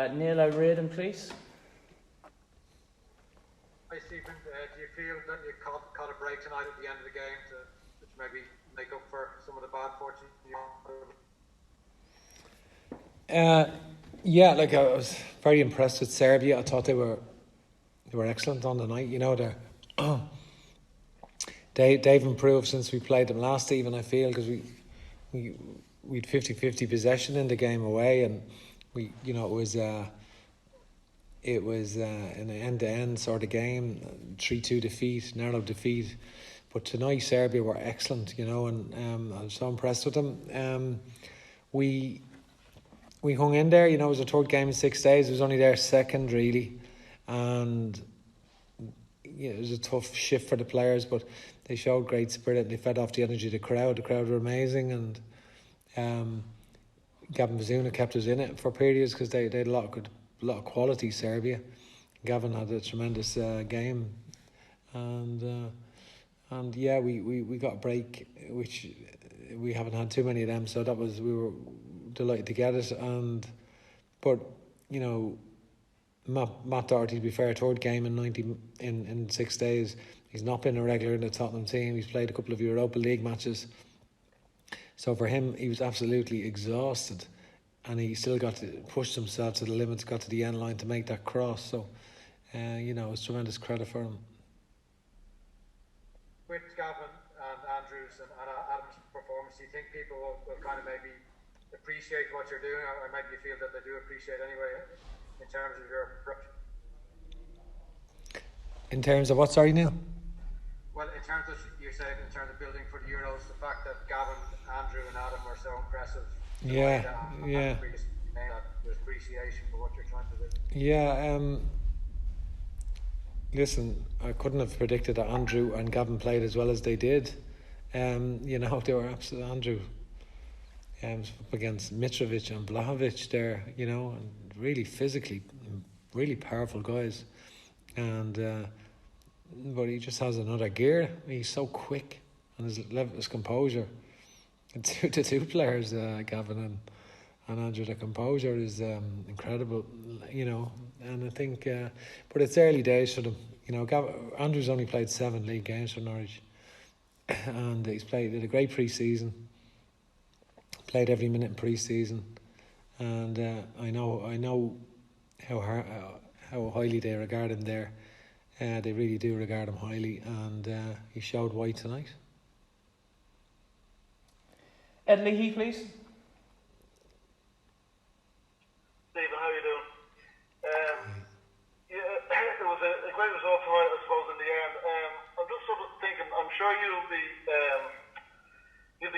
Neil O'Riordan, please. Hi Stephen, do you feel that you caught a break tonight at the end of the game to maybe make up for some of the bad fortune? Yeah, like I was very impressed with Serbia. I thought they were excellent on the night. You know, they've improved since we played them last, Stephen, I feel, because we had 50-50 possession in the game away, and it was an end-to-end sort of game, 3-2 defeat, narrow defeat. But tonight Serbia were excellent, you know, and I was so impressed with them. We hung in there, you know. It was a third game in 6 days. It was only their second, really, and it was a tough shift for the players, but they showed great spirit and they fed off the energy of the crowd. The crowd were amazing, and Gavin Bazuna kept us in it for periods because they had a lot of quality, Serbia. Gavin had a tremendous game, and yeah, we got a break, which we haven't had too many of them, so we were delighted to get it. But you know, Matt Doherty, to be fair, third game in 6 days. He's not been a regular in the Tottenham team. He's played a couple of Europa League matches, so for him, he was absolutely exhausted, and he still got to push himself to the limits, got to the end line to make that cross. So, you know, it's tremendous credit for him. With Gavin and Andrews and Adam's performance, do you think people will kind of maybe appreciate what you're doing, or maybe you feel that they do appreciate anyway in terms of your approach? In terms of what, sorry, Neil? Well, in terms of, you said, in terms of building for the Euros, the fact that Gavin, Andrew and Adam were so impressive. Yeah. There's appreciation for what you're trying to do. Yeah, listen, I couldn't have predicted that Andrew and Gavin played as well as they did. You know, they were absolute. Andrew up against Mitrovic and Vlahovic there, you know, and really physically, really powerful guys. And but he just has another gear. He's so quick, and his composure. And the two players, Gavin and Andrew, the composure is incredible, you know. And I think, but it's early days for them. You know, Andrew's only played 7 league games for Norwich, and did a great pre-season. Played every minute in pre-season, and I know how highly they regard him there. They really do regard him highly, and he showed why tonight. Ed Leahy, please. Stephen, how are you doing? Yeah, it was a great result tonight, I suppose, in the end. I'm just sort of thinking, I'm sure you'll be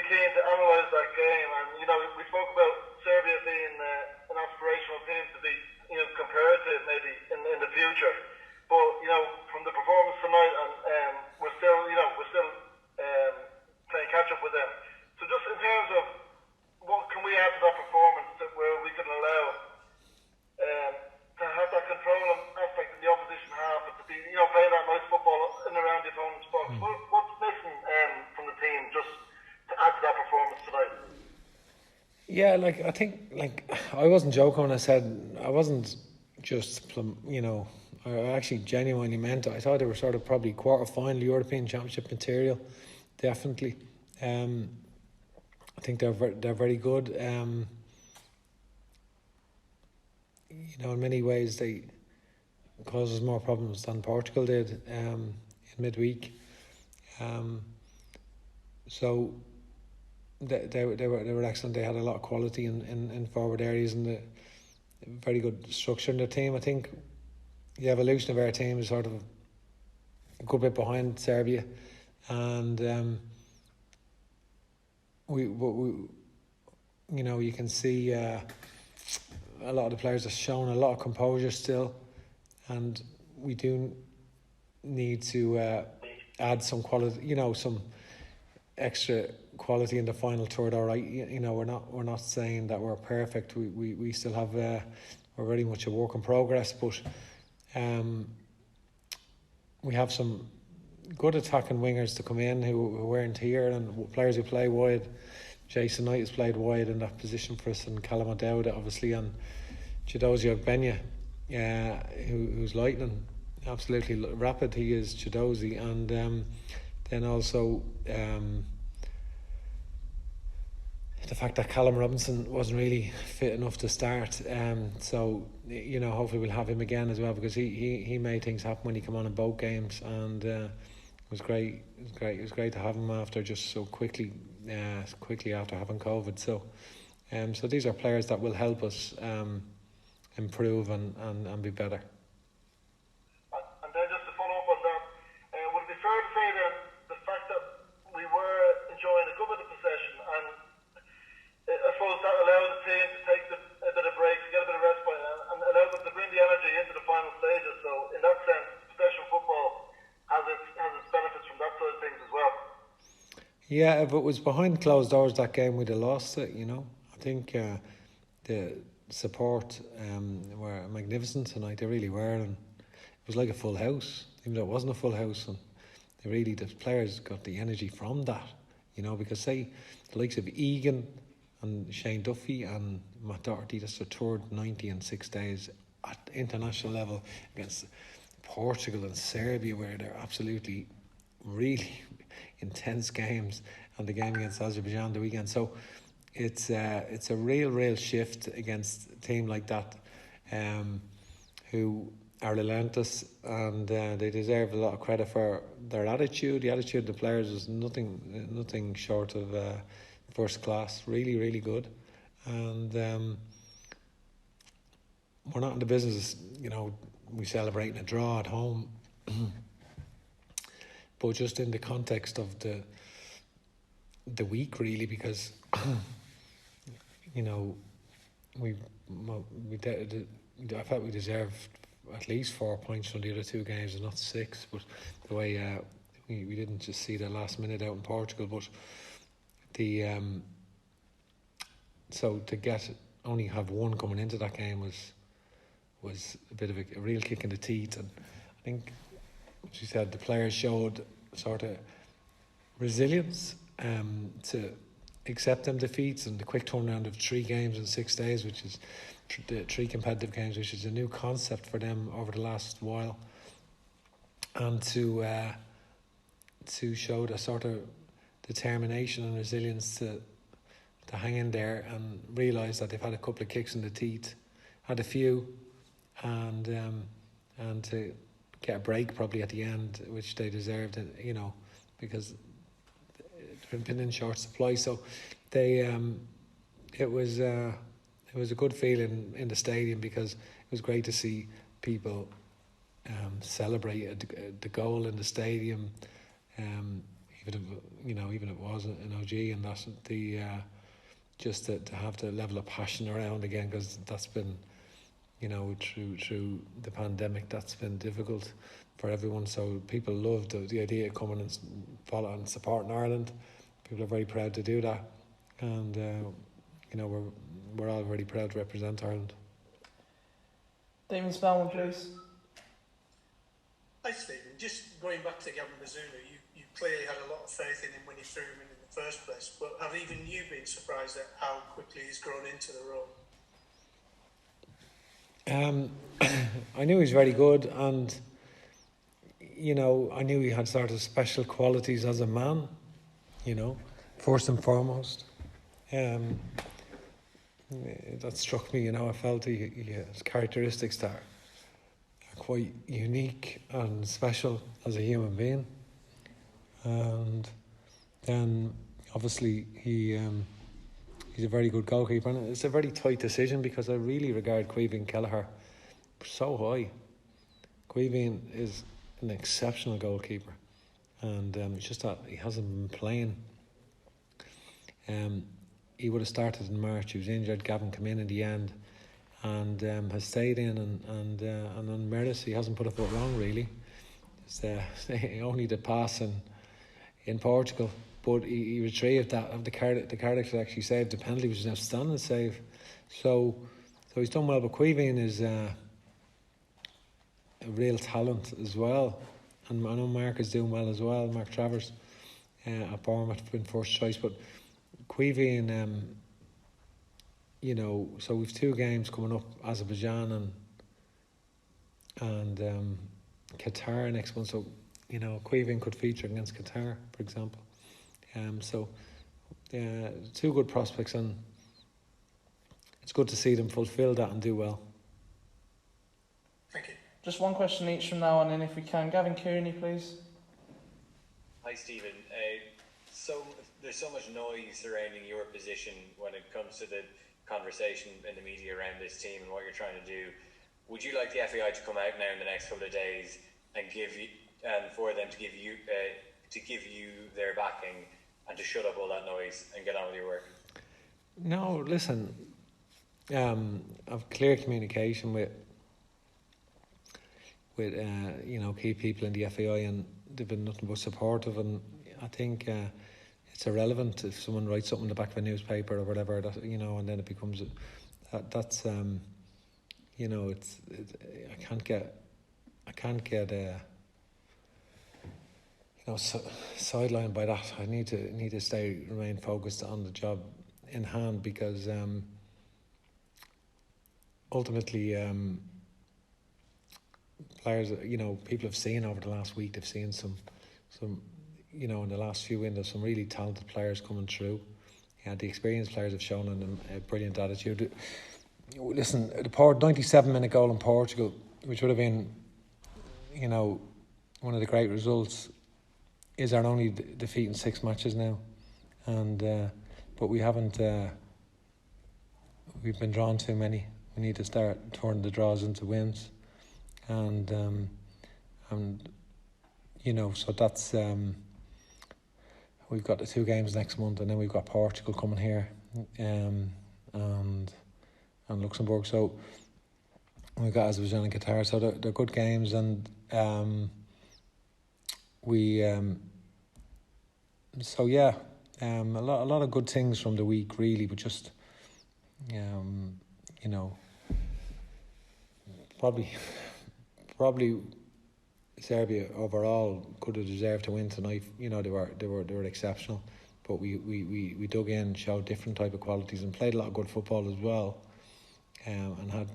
keen to analyse that game, and you know, we spoke about Serbia being an aspirational team to be, you know, compared to maybe in the future. But you know, from the performance tonight, and we're still playing catch up with them. So just in terms of what can we add to that performance where we can allow to have that control aspect in the opposition half, and to be, you know, playing that nice football in and around the opponent's box. What's missing from the team just to add to that performance tonight? Yeah, I think I wasn't joking when I said, I wasn't just, you know, I actually genuinely meant it. I thought they were sort of probably quarter-final European Championship material, definitely. I think they're very good. You know, in many ways they cause us more problems than Portugal did in midweek. So they were excellent. They had a lot of quality in forward areas, and very good structure in their team. I think the evolution of our team is sort of a good bit behind Serbia, and we you know, you can see a lot of the players have shown a lot of composure still, and we do need to add some quality, you know, some extra quality in the final third. All right, you know, we're not saying that we're perfect. We still have we're very much a work in progress, but we have some good attacking wingers to come in who weren't here, and players who play wide. Jason Knight has played wide in that position for us, and Callum O'Dowd obviously, and Chiedozie Ogbenya, who's lightning, absolutely rapid. He is Chiedozie, and then also the fact that Callum Robinson wasn't really fit enough to start. So hopefully we'll have him again as well, because he made things happen when he came on in both games, and it was great. It was great to have him after just so quickly after having COVID. So these are players that will help us improve and be better. And then just to follow up on that, would it be fair to say then the fact that we were enjoying a good bit of possession, and I suppose that allowed the team to take a bit of break, to get a bit of respite, and allowed them to bring the energy into the final stages? So in that sense, possession football has its benefits from that side of things as well. Yeah, if it was behind closed doors that game, we'd have lost it. I think the support were magnificent tonight. They really were, and it was like a full house, even though it wasn't a full house. And the players got the energy from that, because say the likes of Egan and Shane Duffy and Matt Doherty, that's their third 90 in 6 days at international level against Portugal and Serbia, where they're absolutely really intense games, and the game against Azerbaijan the weekend. So it's a real shift against a team like that, who are relentless, and they deserve a lot of credit for their attitude. The attitude of the players was nothing short of first class. Really good, and we're not in the business, we celebrating a draw at home. But just in the context of the week, really, because I felt we deserved at least 4 points from the other two games, and not 6. But the way we didn't just see the last minute out in Portugal, but so to only have one coming into that game was a bit of a real kick in the teeth. And I think, as you said, the players showed sort of resilience to accept them defeats, and the quick turnaround of 3 games in 6 days, which is 3 competitive games, which is a new concept for them over the last while, and to show the sort of determination and resilience to hang in there and realise that they've had a couple of kicks in the teeth, had a few, and to get a break probably at the end, which they deserved, because they've been in short supply. So they it was a good feeling in the stadium, because it was great to see people celebrate the goal in the stadium, even if it wasn't an OG, and that's just to have the level of passion around again, because that's been, through the pandemic, that's been difficult for everyone. So people loved the idea of coming and following and supporting Ireland. People are very proud to do that, and we're all very proud to represent Ireland. Damon Spellman, please. Hi Stephen, just going back to Gavin Bazunu, you clearly had a lot of faith in him when you threw him in the first place, but have even you been surprised at how quickly he's grown into the role? I knew he was very good, and I knew he had sort of special qualities as a man, first and foremost. That struck me. I felt he has characteristics that are quite unique and special as a human being, and then obviously he's a very good goalkeeper, and it's a very tight decision, because I really regard Caoimhín Kelleher so high. Caoimhín is an exceptional goalkeeper, and it's just that he hasn't been playing. He would have started in March. He was injured. Gavin came in the end, and has stayed in, and on merit he hasn't put a foot wrong, really. It's only the pass in Portugal, but he retrieved that. The Cardiff actually saved the penalty, which is an outstanding save. So he's done well. But Caoimhín is a real talent as well, and I know Mark is doing well as well. Mark Travers at Bournemouth been first choice, but Caoimhín you know, so we've 2 games coming up, Azerbaijan and Qatar next month. So, you know, Queeving could feature against Qatar, for example. So 2 good prospects, and it's good to see them fulfil that and do well. Thank you. Just one question each from now on in, if we can. Gavin Kearney, please. Hi, Stephen. There's so much noise surrounding your position when it comes to the conversation in the media around this team and what you're trying to do. Would you like the FAI to come out now in the next couple of days and for them to give you their backing and to shut up all that noise and get on with your work? No, listen. I've clear communication with you know, key people in the FAI, and they've been nothing but supportive. And I think it's irrelevant if someone writes something in the back of a newspaper or whatever, that, you know, and then it becomes that's you know, I can't get you know, sidelined by that. I need to remain focused on the job in hand, because ultimately players, you know, people have seen over the last week, they've seen some you know, in the last few windows, some really talented players coming through. Yeah, the experienced players have shown in them a brilliant attitude. Listen, the 97-minute goal in Portugal, which would have been, you know, one of the great results, is our only defeat in 6 matches now, and but we haven't. We've been drawn too many. We need to start turning the draws into wins, and you know, so that's we've got the 2 games next month, and then we've got Portugal coming here, and Luxembourg. So we've got Azerbaijan and Qatar. So they're good games, and so yeah, a lot of good things from the week, really, but just you know, probably Serbia overall could have deserved to win tonight. You know, they were exceptional, but we dug in, showed different type of qualities, and played a lot of good football as well, and had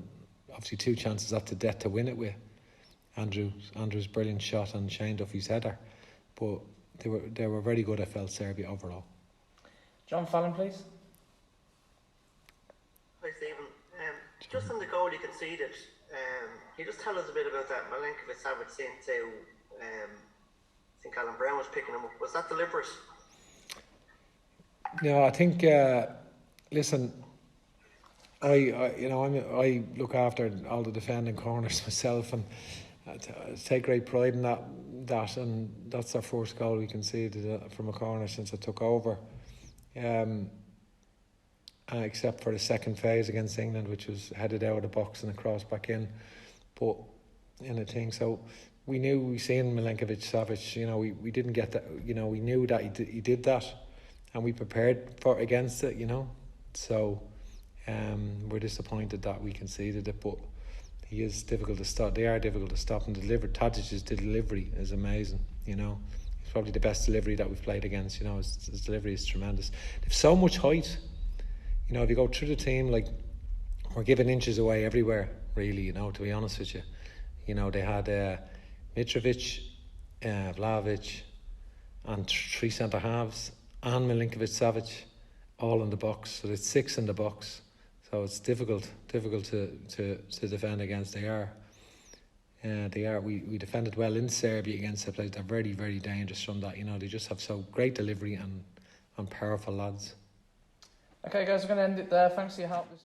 obviously 2 chances after death to win it with Andrew's brilliant shot and Shane Duffy's header, but they were very good. I felt, Serbia overall. John Fallon, please. Hi, Stephen. Just on the goal you conceded, can you just tell us a bit about that? Milenkovic sent to, I think Alan Brown was picking him up. Was that deliberate? No, I think. Listen, I look after all the defending corners myself, and I take great pride in that, and that's our first goal we conceded from a corner since I took over. Except for the second phase against England, which was headed out of the box and across back in, but in a thing. So we seen Milenkovic Savic. You know, we didn't get that. You know, we knew that he did that, and we prepared against it. You know, so we're disappointed that we conceded it, but he is difficult to stop. They are difficult to stop and deliver. Tadic's delivery is amazing. You know, he's probably the best delivery that we've played against. You know, his delivery is tremendous. They've so much height. You know, if you go through the team, like, we're giving inches away everywhere, really, you know, to be honest with you. You know, they had Mitrovic, Vlahovic, and 3 centre-halves, and Milenkovic Savic, all in the box. So there's 6 in the box. So it's difficult to defend against. They are. We defended well in Serbia against the players. They're very, very dangerous from that. You know, they just have so great delivery and powerful lads. Okay, guys, we're going to end it there. Thanks for your help.